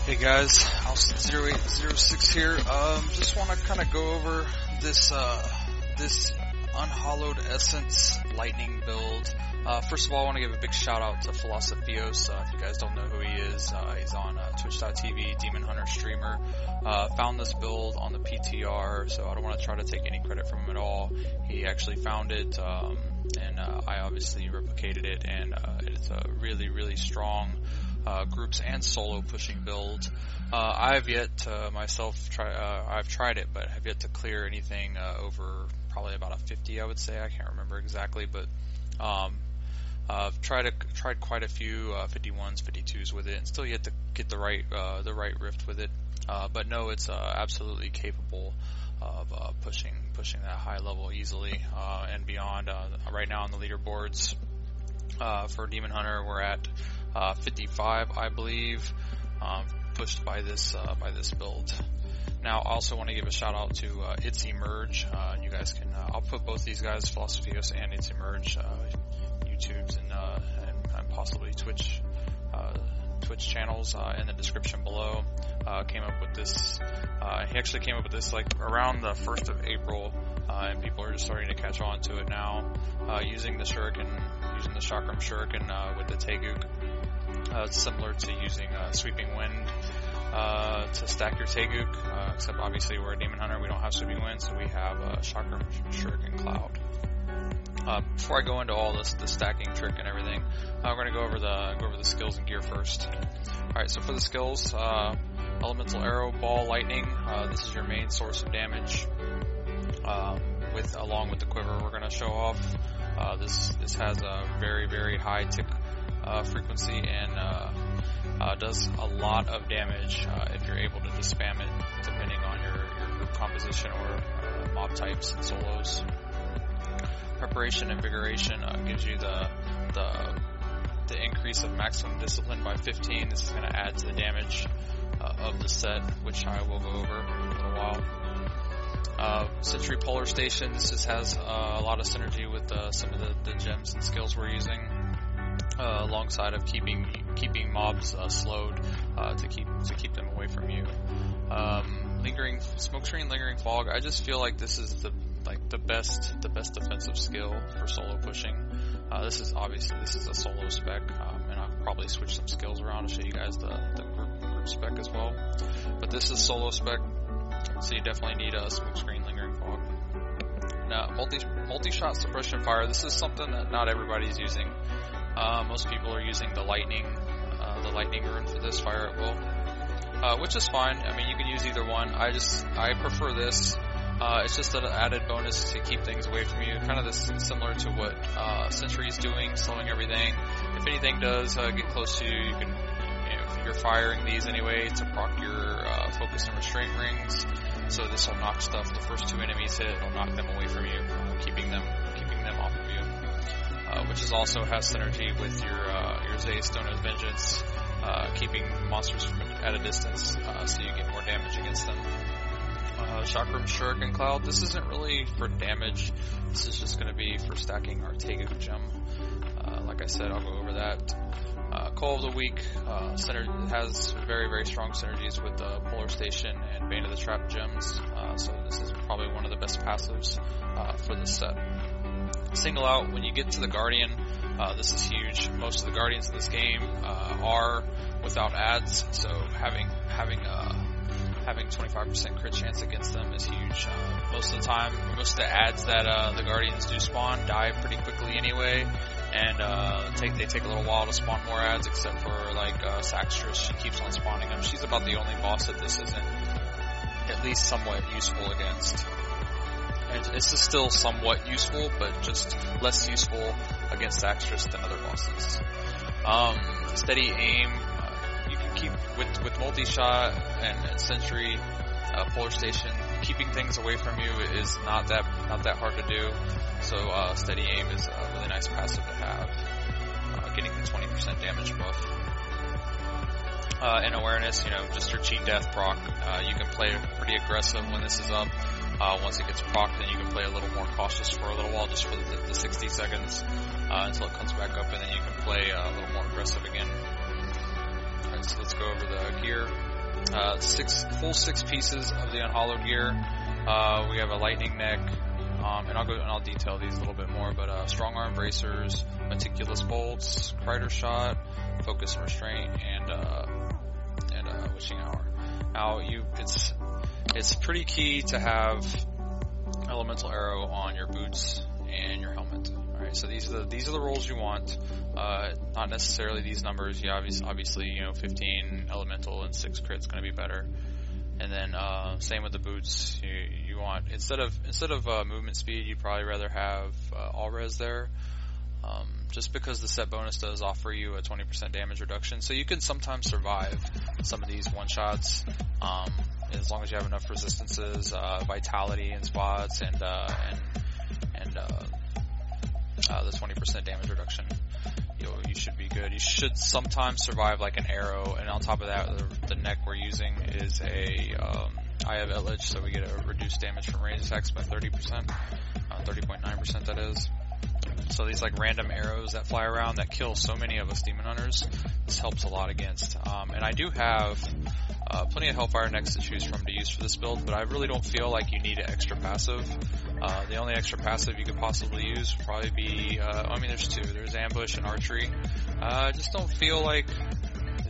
Hey guys, Austin0806 here. Just want to kind of go over this Unhallowed Essence Lightning build. First of all, I want to give a big shout out to Philosophios. If you guys don't know who he is, he's on Twitch.tv, Demon Hunter streamer. Found this build on the PTR, so I don't want to try to take any credit from him at all. He actually found it, and I obviously replicated it, and it's a really, really strong groups and solo pushing build. I've yet to myself I've tried it, but have yet to clear anything over probably about a 50, I would say. I can't remember exactly, but I've tried quite a few 51s, 52s with it, and still yet to get the right rift with it. But no, it's absolutely capable of pushing that high level easily and beyond. Right now on the leaderboards for Demon Hunter, we're at 55, I believe, pushed by this build. Now, I also want to give a shout out to It's Emerge. You guys can, I'll put both these guys, Philosophios and It's Emerge, YouTubes and possibly Twitch channels in the description below. Came up with this. He actually came up with this like around the 1st of April, and people are just starting to catch on to it now. Using the Chakram Shuriken with the Taeguk. It's similar to using Sweeping Wind to stack your Taeguk, except obviously we're a Demon Hunter, we don't have Sweeping Wind, so we have Chakram Shuriken Cloud. Before I go into all this, the stacking trick and everything, we're going to go over the skills and gear first. Alright, so for the skills, Elemental Arrow, Ball, Lightning, this is your main source of damage, along with the quiver we're going to show off. This has a very, very high tick frequency and does a lot of damage if you're able to just spam it, depending on your group composition or mob types and solos. Preparation and Invigoration gives you the increase of maximum discipline by 15. This is going to add to the damage of the set, which I will go over in a little while. Sentry Polar Station, this just has a lot of synergy with some of the gems and skills we're using, alongside of keeping mobs slowed to keep them away from you. Lingering Smokescreen, Lingering Fog, I just feel like this is the best defensive skill for solo pushing. This is a solo spec, and I'll probably switch some skills around to show you guys the group spec as well. But this is solo spec, so you definitely need a Smokescreen, Lingering Fog. Now, multi-shot suppression fire. This is something that not everybody's using. Most people are using the lightning rune for this, fire at will, which is fine. I mean, you can use either one. I prefer this. It's just an added bonus to keep things away from you. Kind of this similar to what Sentry is doing, slowing everything. If anything does get close to you, you can, if you're firing these anyway to proc your focus and restraint rings. So this will knock stuff. The first 2 enemies hit, it'll knock them away from you, keeping them off of you. Which is also has synergy with your Zay Stone of Vengeance, keeping monsters at a distance, so you get more damage against them. Chakram Shuriken Cloud, this isn't really for damage, this is just going to be for stacking our Taeguk gem. Like I said, I'll go over that. Call of the Week has very, very strong synergies with the Polar Station and Bane of the Trap gems, so this is probably one of the best passives for this set. Single out, when you get to the Guardian, this is huge. Most of the Guardians in this game are without ads, so having 25% crit chance against them is huge. Most of the time, most of the ads that the Guardians do spawn die pretty quickly anyway, and they take a little while to spawn more ads, except for like Saxtress. She keeps on spawning them. She's about the only boss that this isn't at least somewhat useful against. And it's still somewhat useful, but just less useful against Saxtress than other bosses. Steady aim, you can keep with multi-shot and Sentry, Polar Station, keeping things away from you is not that hard to do. So steady aim is a really nice passive to have, getting the 20% damage buff. And awareness, just your cheat death proc. You can play pretty aggressive when this is up. Once it gets procced, then you can play a little more cautious for a little while, just for the 60 seconds until it comes back up, and then you can play a little more aggressive again. Alright, so let's go over the gear. Full six pieces of the Unhallowed gear. We have a lightning neck, and I'll detail these a little bit more, but strong arm bracers, meticulous bolts, Crider shot, focus and restraint, and witching hour. Now it's pretty key to have elemental arrow on your boots and your helmet. Alright, so these are the rolls you want. Not necessarily these numbers. You obviously 15 elemental and 6 crit is going to be better. And then same with the boots. You want instead of movement speed, you'd probably rather have all res there. Just because the set bonus does offer you a 20% damage reduction, so you can sometimes survive some of these one shots as long as you have enough resistances, vitality in spots, and the 20% damage reduction. You should be good. You should sometimes survive like an arrow, and on top of that, the neck we're using is a Eye of Eldritch, so we get a reduced damage from range attacks by 30%, 30.9% that is. So these like random arrows that fly around that kill so many of us demon hunters, this helps a lot against. And I do have plenty of Hellfire necks to choose from to use for this build, but I really don't feel like you need an extra passive. The only extra passive you could possibly use would probably be, there's two. There's Ambush and Archery. I just don't feel like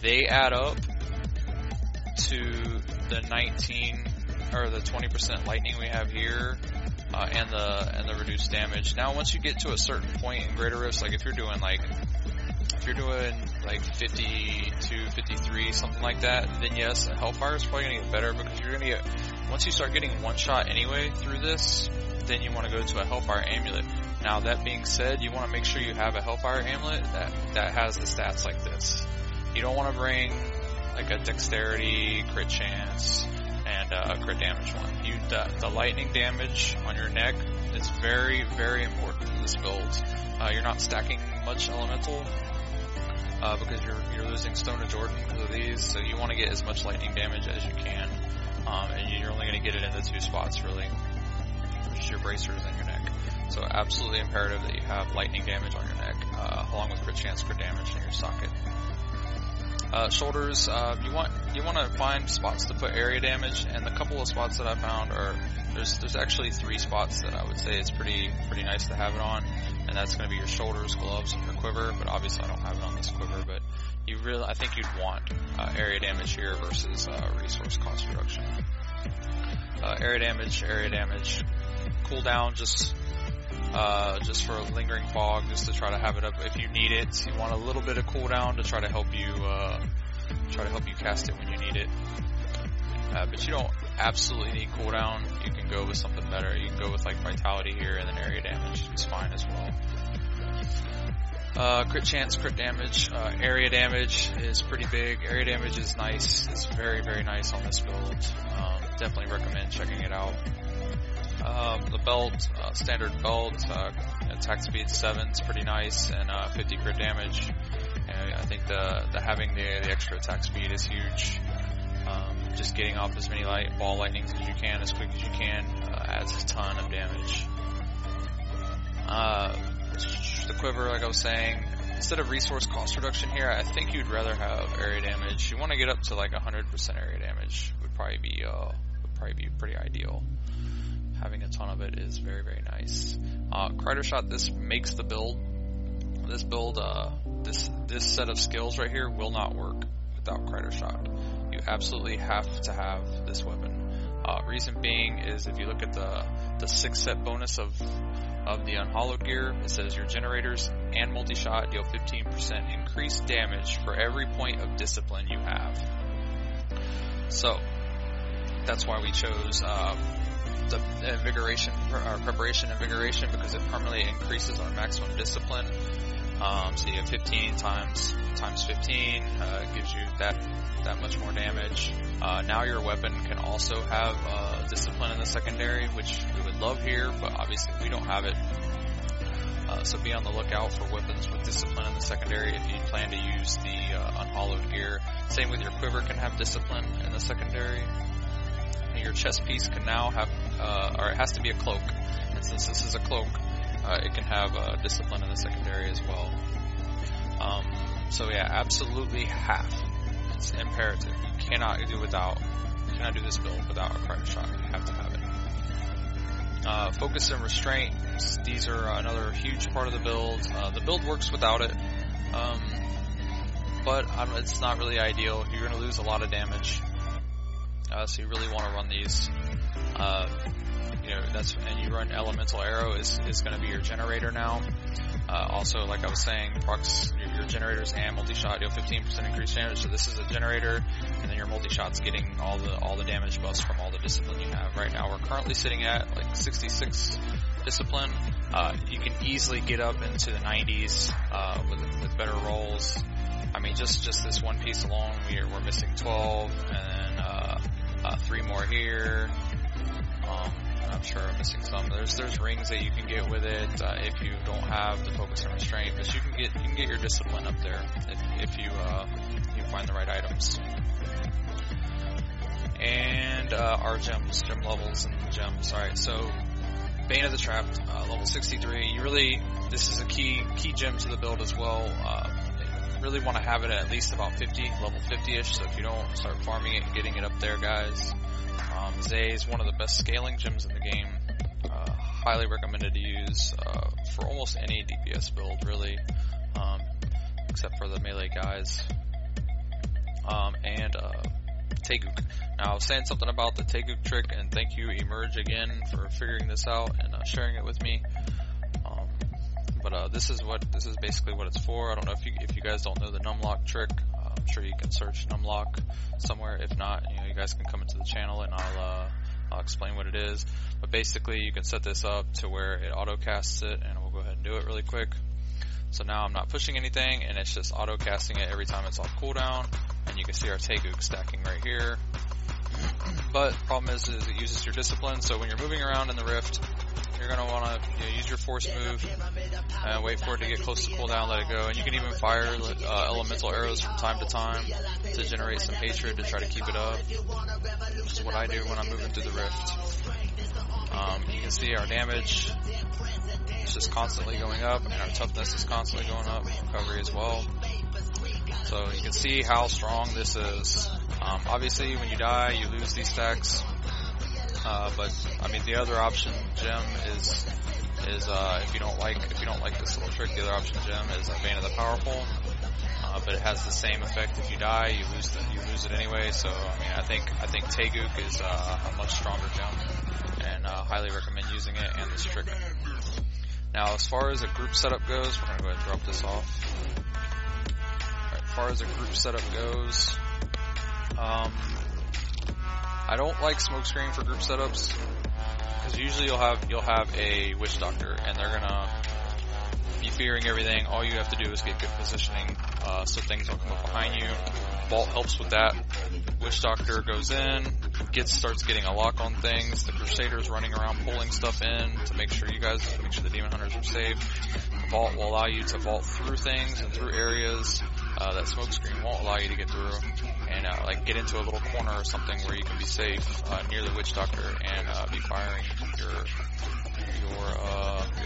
they add up to the 19 or the 20% lightning we have here, and the reduced damage. Now, once you get to a certain point in Greater Rifts, like if you're doing like 52, 53, something like that, then yes, Hellfire is probably going to get better, because you're going to get, once you start getting one shot anyway through this, then you want to go to a Hellfire Amulet. Now, that being said, you want to make sure you have a Hellfire Amulet that has the stats like this. You don't want to bring like a Dexterity, crit chance, and a crit damage one. The lightning damage on your neck is very, very important for this build. You're not stacking much elemental, because you're losing Stone of Jordan because of these, so you want to get as much lightning damage as you can, and you're only going to get it in the two spots really, which is your bracers and your neck. So absolutely imperative that you have lightning damage on your neck, along with crit chance, crit damage in your socket. Shoulders, you want to find spots to put area damage, and the couple of spots that I found are, there's actually 3 spots that I would say it's pretty nice to have it on, and that's going to be your shoulders, gloves, and your quiver. But obviously I don't have it on this quiver, but I think you'd want area damage here versus resource cost reduction. Area damage, cooldown just for lingering fog, just to try to have it up if you need it. You want a little bit of cooldown to try to help you cast it when you need it. But you don't absolutely need cooldown. You can go with something better. You can go with like vitality here, and then area damage is fine as well. Crit chance, crit damage, area damage is pretty big. Area damage is nice. It's very, very nice on this build. Definitely recommend checking it out. The belt, standard belt, attack speed 7 is pretty nice, and 50 crit damage. And I think the having the extra attack speed is huge. Just getting off as many ball lightnings as you can, as quick as you can, adds a ton of damage. The quiver, like I was saying, instead of resource cost reduction here, I think you'd rather have area damage. You want to get up to like 100% area damage would probably be pretty ideal. Having a ton of it is very, very nice. Crider shot, this makes the build. This build, this set of skills right here will not work without Crider shot. You absolutely have to have this weapon. Reason being is, if you look at the 6 set bonus of the Unhallowed gear, it says your generators and multi-shot deal 15% increased damage for every point of discipline you have. So that's why we chose the invigoration, or preparation invigoration, because it permanently increases our maximum discipline. So you have 15 times 15, gives you that much more damage. Now your weapon can also have discipline in the secondary, which we would love here, but obviously we don't have it. So be on the lookout for weapons with discipline in the secondary if you plan to use the Unhallowed gear. Same with your quiver, can have discipline in the secondary. And your chest piece can now have, or it has to be a cloak. And since this is a cloak, it can have discipline in the secondary as well. So yeah, absolutely have It's imperative. You cannot do this build without a private shot. You have to have it. Focus and restraint. These are another huge part of the build. The build works without it, but it's not really ideal. You're going to lose a lot of damage, so you really want to run these. And you run Elemental Arrow is going to be your generator now. Also, like I was saying, procs your generators and multi-shot deal 15% increased damage. So this is a generator, and then your multi-shot's getting all the damage buffs from all the discipline you have. Right now, we're currently sitting at like 66 discipline. You can easily get up into the 90s with better rolls. I mean, just this one piece alone, we're missing 12, and then 3 more here. I'm sure I'm missing some. There's rings that you can get with it if you don't have the focus and restraint, but you can get your discipline up there if you find the right items. And our gem levels and gems. All right, so Bane of the Trapped, level 63. This is a key gem to the build as well. You really want to have it at least about 50, level 50ish. So if you don't, start farming it and getting it up there, guys. Zay is one of the best scaling gems in the game. Highly recommended to use for almost any DPS build, really, except for the melee guys. And Taeguk. Now, I was saying something about the Taeguk trick, and thank you, Emerge, again, for figuring this out and sharing it with me. But this is basically what it's for. I don't know if you guys don't know the numlock trick. I'm sure you can search numlock somewhere. If not, you guys can come into the channel and I'll explain what it is. But basically, you can set this up to where it auto casts it, and we'll go ahead and do it really quick. So now I'm not pushing anything, and it's just auto casting it every time it's off cooldown. And you can see our Taeguk stacking right here. But the problem is it uses your discipline. So when you're moving around in the rift, you're going to want to use your force move and wait for it to get close to cooldown, let it go. And you can even fire elemental arrows from time to time to generate some hatred to try to keep it up, which is what I do when I'm moving through the rift. You can see our damage is just constantly going up, and our toughness is constantly going up, recovery as well. So you can see how strong this is. Obviously, when you die, you lose these stacks. But I mean, the other option gem is if you don't like this little trick, the other option gem is Bane of the Powerful. But it has the same effect. If you die, you lose it anyway. So I mean, I think Taeguk is a much stronger gem, and highly recommend using it and this trick. Now, as far as a group setup goes, we're gonna go ahead and drop this off. Alright, as far as a group setup goes, I don't like smokescreen for group setups because usually you'll have a witch doctor, and they're gonna be fearing everything. All you have to do is get good positioning, so things don't come up behind you. Vault helps with that. Witch doctor goes in, starts getting a lock on things. The Crusader's running around pulling stuff in to make sure the demon hunters are safe. Vault will allow you to vault through things and through areas that smokescreen won't allow you to get through, and like get into a little corner or something where you can be safe near the witch doctor and be firing your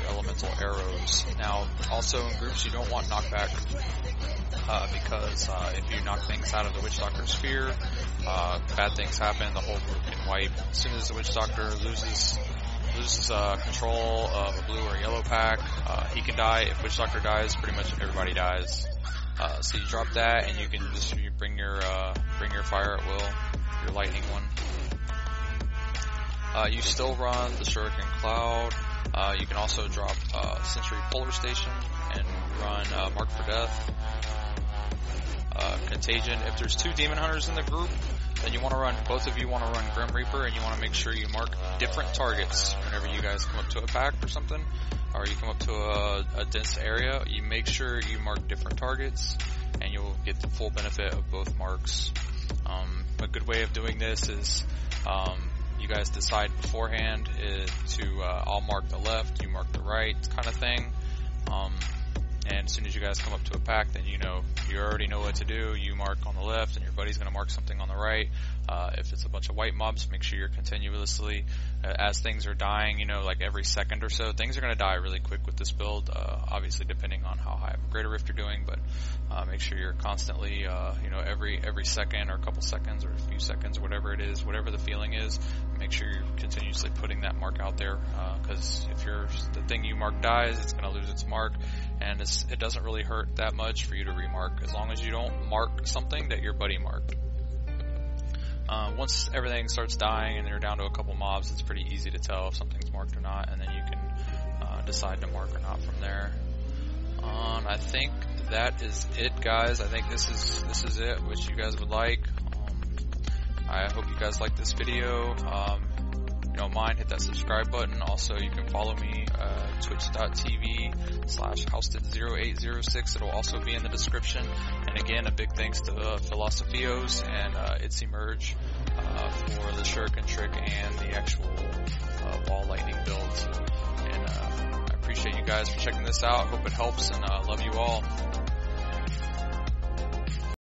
elemental arrows. Now, also in groups, you don't want knockback because if you knock things out of the witch doctor's sphere, bad things happen. The whole group can wipe. As soon as the witch doctor loses control of a blue or yellow pack, he can die. If witch doctor dies, pretty much everybody dies. So you drop that, and you can just bring your fire at will, your lightning one. You still run the Shuriken Cloud. You can also drop Century Polar Station and run Mark for Death. Contagion. If there's 2 demon hunters in the group, then both of you want to run Grim Reaper, and you want to make sure you mark different targets whenever you guys come up to a pack or something, or you come up to a dense area. You make sure you mark different targets, and you'll get the full benefit of both marks. A good way of doing this is you guys decide beforehand to I'll mark the left, you mark the right kind of thing. And as soon as you guys come up to a pack, then you already know what to do. You mark on the left, and your buddy's going to mark something on the right. If it's a bunch of white mobs, make sure you're continuously, as things are dying, like every second or so, things are going to die really quick with this build, obviously depending on how high of a greater rift you're doing, but make sure you're constantly, every second or a couple seconds or a few seconds, whatever it is, whatever the feeling is, make sure you're continuously putting that mark out there, because if the thing you mark dies, it's going to lose its mark, and it doesn't really hurt that much for you to remark, as long as you don't mark something that your buddy marked. Once everything starts dying and you're down to a couple mobs, it's pretty easy to tell if something's marked or not, and then you can decide to mark or not from there. I think that is it, guys. I think this is it, which you guys would like. I hope you guys like this video. If you don't mind, hit that subscribe button. Also, you can follow me, twitch.tv/Houston0806. It'll also be in the description. And again, a big thanks to Philosophios and Itsy Merge for the shuriken trick and the actual wall lightning builds. And I appreciate you guys for checking this out. Hope it helps, and love you all.